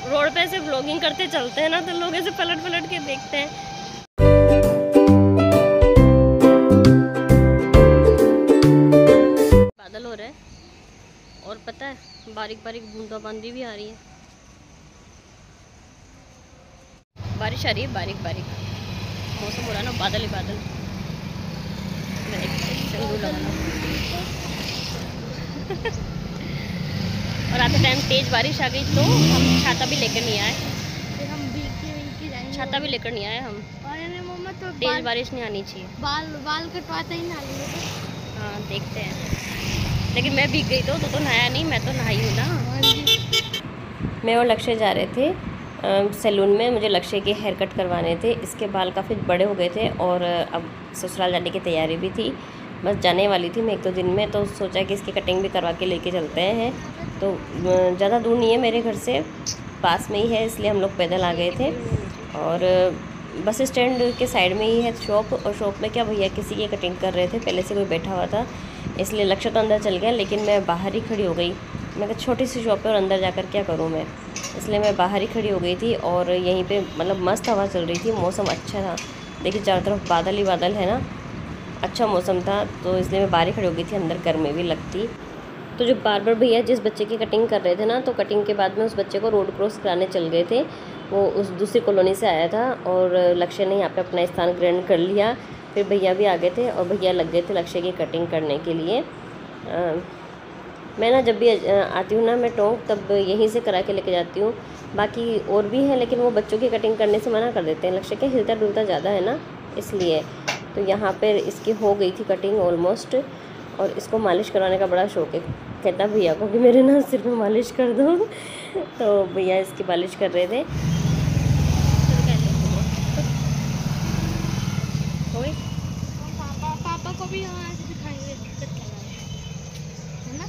Road पे ऐसे vlogging करते चलते हैं ना तो लोग ऐसे पलट पलट के देखते हैं। बादल हो रहा है और पता है बारीक बारीक बूंदाबांदी भी आ रही है। बारिश आ रही है बारीक बारीक, मौसम हो रहा है ना बादल ही बादल। मैं एक लगाना और आते टाइम तेज बारिश आ गई तो हम छाता भी लेकर नहीं आए। फिर हम भीग के जाएंगे। छाता भी लेकर नहीं आए हम। और मम्मा तो तेज बारिश नहीं आनी चाहिए। बाल कटवाते ही नहा लिए थे। हाँ देखते हैं, लेकिन मैं भीग गई तो नहाया नहीं, मैं तो नहाई हूँ ना। मैं और लक्ष्य जा रहे थे सैलून में। मुझे लक्ष्य के हेयर कट करवाने थे। इसके बाल काफ़ी बड़े हो गए थे और अब ससुराल जाने की तैयारी भी थी। बस जाने वाली थी मैं 1-2 दिन में, तो सोचा कि इसकी कटिंग भी करवा के लेके चलते हैं। तो ज़्यादा दूर नहीं है मेरे घर से, पास में ही है, इसलिए हम लोग पैदल आ गए थे। और बस स्टैंड के साइड में ही है शॉप, और शॉप में क्या भैया किसी की कटिंग कर रहे थे, पहले से कोई बैठा हुआ था, इसलिए लक्ष्य तो अंदर चल गया, लेकिन मैं बाहर ही खड़ी हो गई। मैं कहा छोटी सी शॉप है और अंदर जाकर क्या करूँ मैं, इसलिए मैं बाहर ही खड़ी हो गई थी। और यहीं पे मतलब मस्त हवा चल रही थी, मौसम अच्छा था। देखिए चारों तरफ बादल ही बादल है ना, अच्छा मौसम था, तो इसलिए मैं बाहर ही खड़ी हो गई थी, अंदर गर्मी भी लगती। तो जो बार्बर भैया जिस बच्चे की कटिंग कर रहे थे ना, तो कटिंग के बाद में उस बच्चे को रोड क्रॉस कराने चल गए थे। वो उस दूसरी कॉलोनी से आया था और लक्ष्य ने यहाँ पे अपना स्थान ग्रहण कर लिया। फिर भैया भी आ गए थे और भैया लग गए थे लक्ष्य की कटिंग करने के लिए। मैं ना जब भी आती हूँ ना मैं टोंक, तब यहीं से करा के लेके जाती हूँ। बाकी और भी है, लेकिन वो बच्चों की कटिंग करने से मना कर देते हैं। लक्ष्य क्या हिलता डुलता ज़्यादा है ना, इसलिए। तो यहाँ पर इसकी हो गई थी कटिंग ऑलमोस्ट, और इसको मालिश करवाने का बड़ा शौक है। कहता भैया को कि मेरे ना सिर पे मालिश कर दो। तो भैया इसकी मालिश कर रहे थे। पापा को भी यहाँ से दिखाएंगे, है ना?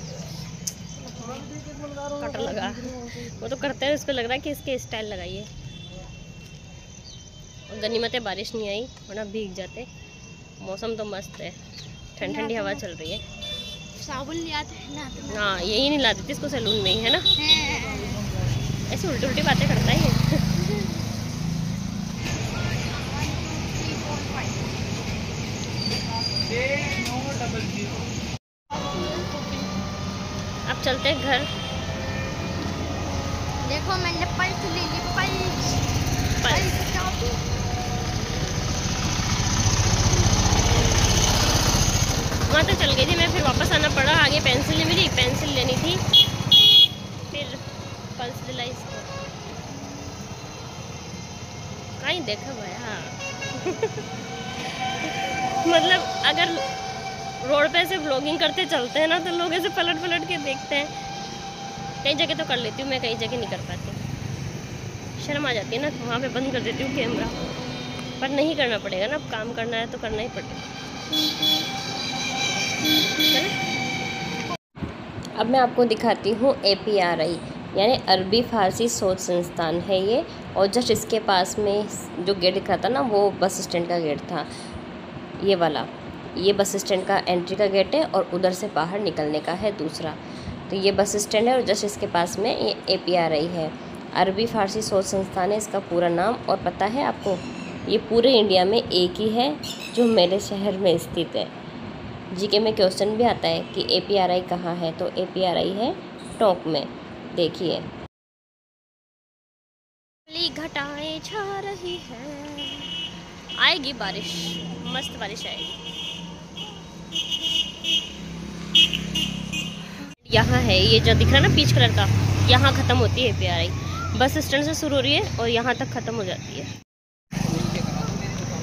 कटर लगा, वो तो करते हैं, उसको लग रहा है कि इसके स्टाइल लगाइए। और गनीमत है बारिश नहीं आई, वरना भीग जाते। मौसम तो मस्त है, ठंडी ठंडी हवा चल रही है। साबुन ले आते हैं ना। हाँ यही नहीं ला देती इसको सैलून में ही, है ना। ऐसी उल्टी उल्टी बातें करता है ये। अब चलते हैं घर। देखो मैंने पल्स ले ली, पल्स। वहाँ तक चल गई थी मैं, फिर वापस आना पड़ा। आगे पेंसिल नहीं मिली, पेंसिल लेनी थी, फिर पल्स दिलाई इसको। कहीं देखा भैया। मतलब अगर रोड पे ऐसे व्लॉगिंग करते चलते हैं ना तो लोग ऐसे पलट पलट के देखते हैं। कई जगह तो कर लेती हूँ मैं, कई जगह नहीं कर पाती, शर्म आ जाती है ना, वहाँ पे बंद कर देती हूँ कैमरा। पर नहीं करना पड़ेगा ना, अब काम करना है तो करना ही पड़ेगा। अब मैं आपको दिखाती हूँ APRI, यानी अरबी फ़ारसी शोध संस्थान है ये। और जस्ट इसके पास में जो गेट दिख रहा था ना, वो बस स्टैंड का गेट था, ये वाला। ये बस स्टैंड का एंट्री का गेट है और उधर से बाहर निकलने का है दूसरा। तो ये बस स्टैंड है और जस्ट इसके पास में ये APRI है, अरबी फ़ारसी शोध संस्थान है इसका पूरा नाम। और पता है आपको, ये पूरे इंडिया में एक ही है जो मेरे शहर में स्थित है। जीके में क्वेश्चन भी आता है कि APRI कहाँ है, तो APRI है टोंक में। देखिए घटाएं छा रही है, आएगी बारिश, मस्त बारिश आएगी। यहाँ है ये जो दिख रहा है ना पीच कलर का, यहाँ ख़त्म होती है APRI। बस स्टैंड से शुरू हो रही है और यहाँ तक ख़त्म हो जाती है।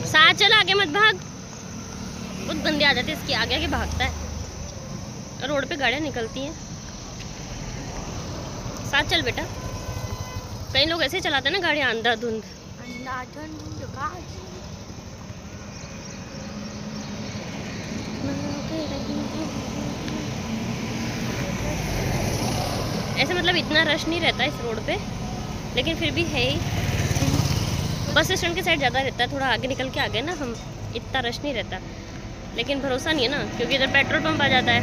साथ चल, आगे मत भाग, बहुत गंदी आदत है इसकी, आगे आगे भागता है। रोड पे गाड़ियाँ निकलती हैं। साथ चल बेटा। कई लोग ऐसे चलाते हैं ना गाड़ियाँ अंधाधुंध। ऐसे मतलब इतना रश नहीं रहता इस रोड पे, लेकिन फिर भी है ही। बस स्टैंड के साइड ज़्यादा रहता है, थोड़ा आगे निकल के आगे ना हम, इतना रश नहीं रहता। लेकिन भरोसा नहीं है ना, क्योंकि इधर पेट्रोल पंप आ जाता है,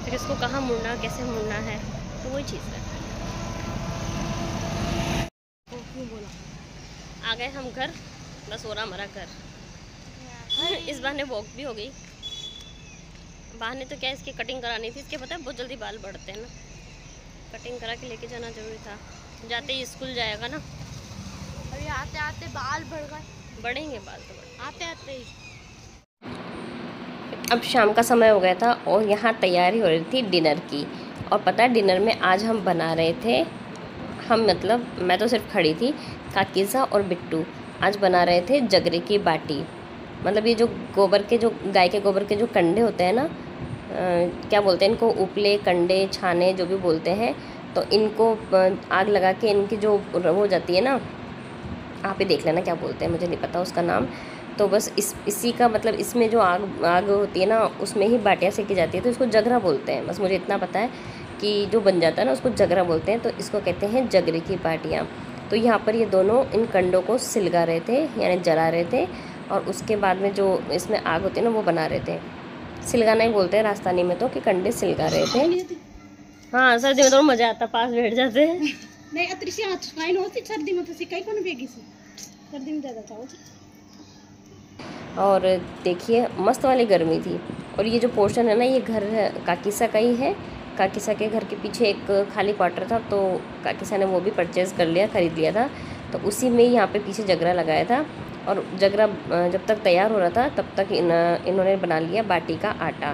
फिर इसको कहाँ मुड़ना कैसे मुड़ना है, तो वही चीज़ है। आ गए हम घर, बस हो रहा हमारा घर। इस बहाने वॉक भी हो गई। बहाने तो क्या, इसकी कटिंग करानी थी। इसके पता है बहुत जल्दी बाल बढ़ते हैं ना, कटिंग करा के लेके जाना जरूरी था। जाते ही स्कूल जाएगा ना, अभी आते आते बाल बढ़ गए। बढ़ेंगे बाल तो आते आते ही। अब शाम का समय हो गया था और यहाँ तैयारी हो रही थी डिनर की। और पता है डिनर में आज हम बना रहे थे, हम मतलब मैं तो सिर्फ खड़ी थी, काकीसा और बिट्टू आज बना रहे थे जगरे की बाटी। मतलब ये जो गोबर के, जो गाय के गोबर के जो कंडे होते हैं ना, क्या बोलते हैं इनको, उपले, कंडे, छाने, जो भी बोलते हैं, तो इनको आग लगा के इनकी जो वो हो जाती है ना, आप ही देख लेना क्या बोलते हैं, मुझे नहीं पता उसका नाम। तो बस इसी का मतलब, इसमें जो आग होती है ना, उसमें ही बाटियाँ सेकी जाती है, तो इसको जगरा बोलते हैं। बस मुझे इतना पता है कि जो बन जाता है ना उसको जगरा बोलते हैं, तो इसको कहते हैं जगरे की बाटियाँ। तो यहाँ पर ये दोनों इन कंडों को सिलगा रहे थे, यानी जला रहे थे, और उसके बाद में जो इसमें आग होती है ना वो बना रहे थे। सिलगाना ही बोलते हैं राजस्थानी में तो, कि कंडे सिलगा रहे थे। हाँ, सर्दी में तो मज़ा आता, पास बैठ जाते हैं। नहीं अतरिसी काई होती सर्दी में, तो सिकाई कौन बेगी सी, सर्दी में ज़्यादा था। और देखिए मस्त वाली गर्मी थी। और ये जो पोर्शन है ना, ये घर काकीसा का ही है। काकीसा के घर के पीछे एक खाली क्वार्टर था, तो काकीसा ने वो भी परचेज़ कर लिया, ख़रीद लिया था। तो उसी में यहाँ पे पीछे जगरा लगाया था। और जगरा जब तक तैयार हो रहा था तब तक इन्होंने बना लिया बाटी का आटा।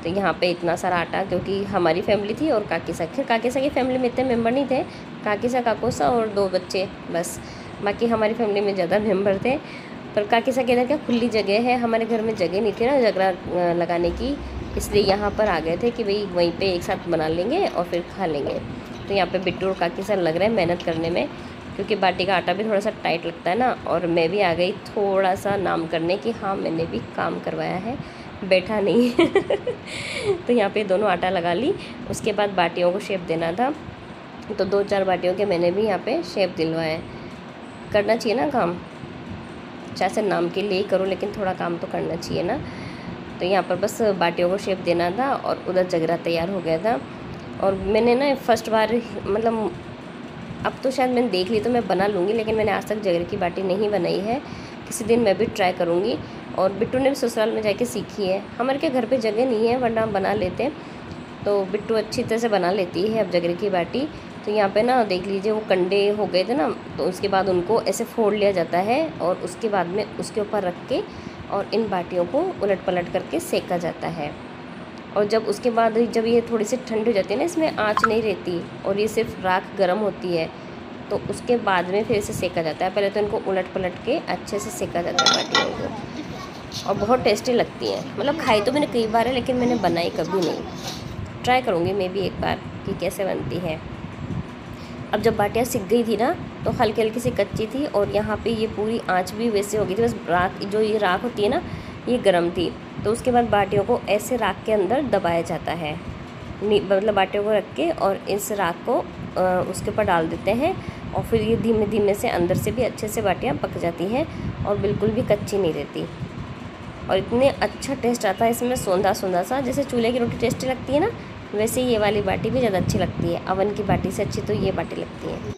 तो यहाँ पे इतना सारा आटा, क्योंकि हमारी फैमिली थी और काकीसा की फैमिली में इतने मेम्बर नहीं थे, काकीसा, काकोसा और 2 बच्चे बस। बाकी हमारी फैमिली में ज़्यादा मेम्बर थे। पर काकीसा के इधर क्या खुली जगह है, हमारे घर में जगह नहीं थी ना जगरा लगाने की, इसलिए यहाँ पर आ गए थे कि भाई वहीं पे एक साथ बना लेंगे और फिर खा लेंगे। तो यहाँ पे बिट्टू और काकीसा लग रहे हैं मेहनत करने में, क्योंकि बाटी का आटा भी थोड़ा सा टाइट लगता है ना। और मैं भी आ गई थोड़ा सा नाम करने की, हाँ मैंने भी काम करवाया है, बैठा नहीं। तो यहाँ पे दोनों आटा लगा ली। उसके बाद बाटियों को शेप देना था, तो 2-4 बाटियों के मैंने भी यहाँ पे शेप दिलवाए। करना चाहिए ना काम, चाहे से नाम के लिए ही करो, लेकिन थोड़ा काम तो करना चाहिए ना। तो यहाँ पर बस बाटियों को शेप देना था और उधर जगरा तैयार हो गया था। और मैंने ना फर्स्ट बार, मतलब अब तो शायद मैंने देख ली तो मैं बना लूँगी, लेकिन मैंने आज तक जगरे की बाटी नहीं बनाई है। किसी दिन मैं भी ट्राई करूँगी। और बिट्टू ने भी ससुराल में जाके सीखी है, हमारे के घर पे जगह नहीं है वरना हम बना लेते। तो बिट्टू अच्छी तरह से बना लेती है अब जगरे की बाटी। तो यहाँ पे ना देख लीजिए वो कंडे हो गए थे ना, तो उसके बाद उनको ऐसे फोड़ लिया जाता है और उसके बाद में उसके ऊपर रख के और इन बाटियों को उलट पलट करके सेका जाता है। और जब उसके बाद जब ये थोड़ी सी ठंडी हो जाती है ना, इसमें आँच नहीं रहती और ये सिर्फ राख गर्म होती है, तो उसके बाद में फिर इसे सेका जाता है। पहले तो इनको उलट पलट के अच्छे से सेका जाता है बाटियों को, और बहुत टेस्टी लगती हैं। मतलब खाई तो मैंने कई बार है, लेकिन मैंने बनाई कभी नहीं। ट्राई करूँगी मैं भी एक बार कि कैसे बनती है। अब जब बाटियाँ सिक गई थी ना, तो हल्की हल्की सी कच्ची थी और यहाँ पे ये पूरी आंच भी वैसे हो गई थी। बस राख, जो ये राख होती है ना, ये गर्म थी। तो उसके बाद बाटियों को ऐसे राख के अंदर दबाया जाता है, मतलब बाटियों को रख के और इस राख को उसके ऊपर डाल देते हैं। और फिर ये धीमे धीमे से अंदर से भी अच्छे से बाटियाँ पक जाती हैं और बिल्कुल भी कच्ची नहीं रहती। और इतने अच्छा टेस्ट आता है इसमें, सौंधा सौंधा सा, जैसे चूल्हे की रोटी टेस्टी लगती है ना, वैसे ये वाली बाटी भी ज़्यादा अच्छी लगती है। अवन की बाटी से अच्छी तो ये बाटी लगती है।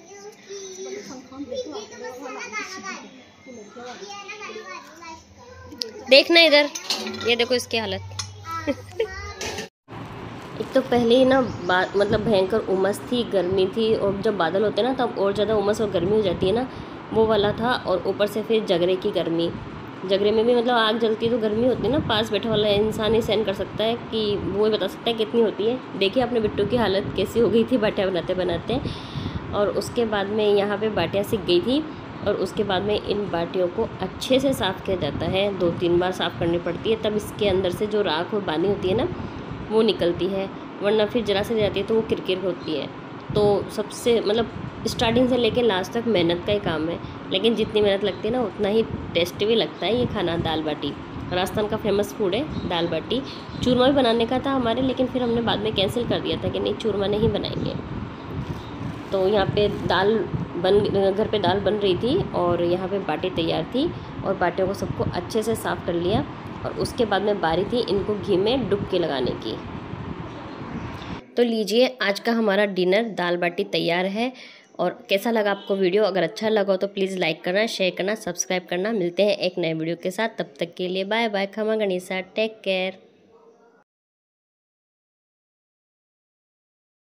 देखना इधर, ये देखो इसकी हालत। एक तो पहले ही ना मतलब भयंकर उमस थी, गर्मी थी, और जब बादल होते हैं ना तब और ज़्यादा उमस और गर्मी हो जाती है ना, वो वाला था। और ऊपर से फिर जगरे की गर्मी, जगरे में भी मतलब आग जलती है तो गर्मी होती है ना, पास बैठा वाला इंसान ही सहन कर सकता है, कि वो ही बता सकता है कितनी होती है। देखिए अपने बिट्टू की हालत कैसी हो गई थी बाटियाँ बनाते बनाते। और उसके बाद में यहाँ पे बाटियाँ सिक गई थी और उसके बाद में इन बाटियों को अच्छे से साफ़ किया जाता है, 2-3 बार साफ़ करनी पड़ती है, तब इसके अंदर से जो राख और पानी होती है ना वो निकलती है, वरना फिर जरा से जाती है तो वो किरकिर होती है। तो सबसे मतलब स्टार्टिंग से लेके लास्ट तक मेहनत का ही काम है, लेकिन जितनी मेहनत लगती है ना उतना ही टेस्टी भी लगता है ये खाना। दाल बाटी राजस्थान का फेमस फूड है, दाल बाटी। चूरमा भी बनाने का था हमारे, लेकिन फिर हमने बाद में कैंसिल कर दिया था कि नहीं चूरमा नहीं बनाएंगे। तो यहाँ पे घर पे दाल बन रही थी और यहाँ पे बाटी तैयार थी, और बाटियों को सबको अच्छे से साफ़ कर लिया। और उसके बाद में बारी थी इनको घी में डुबकी लगाने की। तो लीजिए आज का हमारा डिनर दाल बाटी तैयार है। और कैसा लगा आपको वीडियो? अगर अच्छा लगा हो तो प्लीज़ लाइक करना, शेयर करना, सब्सक्राइब करना। मिलते हैं एक नए वीडियो के साथ, तब तक के लिए बाय बाय। खमा गणिसा, टेक केयर।